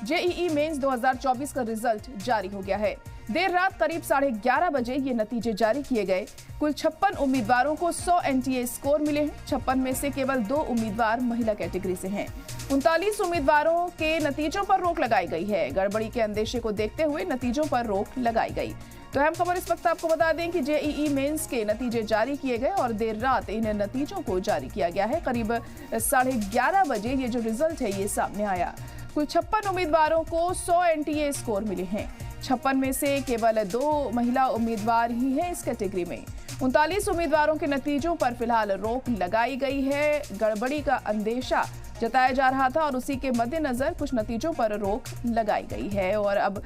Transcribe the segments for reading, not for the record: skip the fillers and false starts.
JEE mains 2024 का result जारी हो गया है। देर रात करीब 11:30 बजे ये नतीजे जारी किए गए। कुल 56 उम्मीदवारों को 100 एनटीए स्कोर मिले हैं। 56 में से केवल 2 उम्मीदवार महिला कैटेगरी से हैं। 39 उम्मीदवारों के नतीजों पर रोक लगाई गई है। गड़बड़ी के अंदेशे को देखते हुए नतीजों पर रोक लगाई गई। तो अहम खबर इस वक्त आपको बता दें कि जेईई मेंस के नतीजे जारी किए गए और देर रात इन नतीजों को जारी किया गया है। करीब 11:30 बजे ये जो रिजल्ट है ये सामने आया। कुल 56 उम्मीदवारों को 100 एनटीए स्कोर मिले हैं। 56 में से केवल 2 महिला उम्मीदवार ही हैं इस कैटेगरी में। 39 उम्मीदवारों के नतीजों पर फिलहाल रोक लगाई गई है। गड़बड़ी का अंदेशा जताया जा रहा था और उसी के मद्देनजर कुछ नतीजों पर रोक लगाई गई है। और अब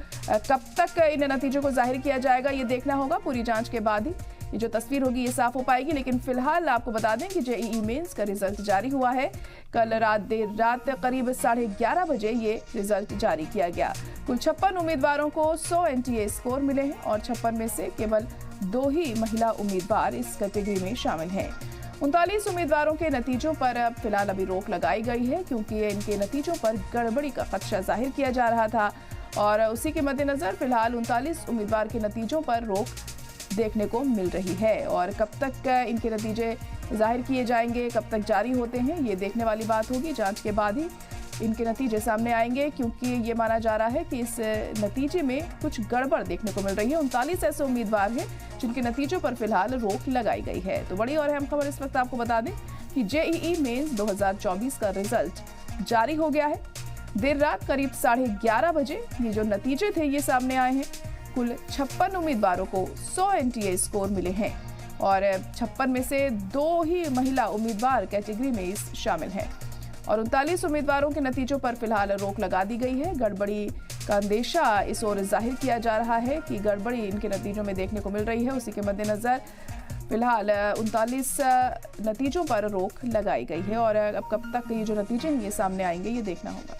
कब तक इन नतीजों को जाहिर किया जाएगा ये देखना होगा। पूरी जांच के बाद ही ये जो तस्वीर होगी ये साफ हो पाएगी। लेकिन फिलहाल आपको बता दें कि जेईई मेंस का रिजल्ट जारी हुआ है। कल देर रात करीब 11:30 बजे ये रिजल्ट जारी किया गया। कुल 56 उम्मीदवारों को 100 एनटीए स्कोर मिले हैं और 56 में से केवल 2 ही महिला उम्मीदवार इस कैटेगरी में शामिल हैं। 39 उम्मीदवारों के नतीजों पर अब फिलहाल अभी रोक लगाई गई है क्योंकि इनके नतीजों पर गड़बड़ी का खदशा जाहिर किया जा रहा था और उसी के मद्देनजर फिलहाल 39 उम्मीदवार के नतीजों पर रोक देखने को मिल रही है। और कब तक इनके नतीजे जाहिर किए जाएंगे, कब तक जारी होते हैं, ये देखने वाली बात होगी। जांच के बाद ही इनके नतीजे सामने आएंगे क्योंकि ये माना जा रहा है कि इस नतीजे में कुछ गड़बड़ देखने को मिल रही है। 39 ऐसे उम्मीदवार हैं जिनके नतीजों पर फिलहाल रोक लगाई गई है। तो बड़ी और अहम खबर इस वक्त आपको बता दें कि जेईई मेंस 2024 का रिजल्ट जारी हो गया है। देर रात करीब 11:30 बजे ये जो नतीजे थे ये सामने आए हैं। कुल 56 उम्मीदवारों को 100 एनटीए स्कोर मिले हैं और 56 में से 2 ही महिला उम्मीदवार कैटेगरी में शामिल हैं और 39 उम्मीदवारों के नतीजों पर फिलहाल रोक लगा दी गई है। गड़बड़ी का अंदेशा इस ओर जाहिर किया जा रहा है कि गड़बड़ी इनके नतीजों में देखने को मिल रही है। उसी के मद्देनजर फिलहाल 39 नतीजों पर रोक लगाई गई है और अब कब तक ये जो नतीजे हैं ये सामने आएंगे ये देखना होगा।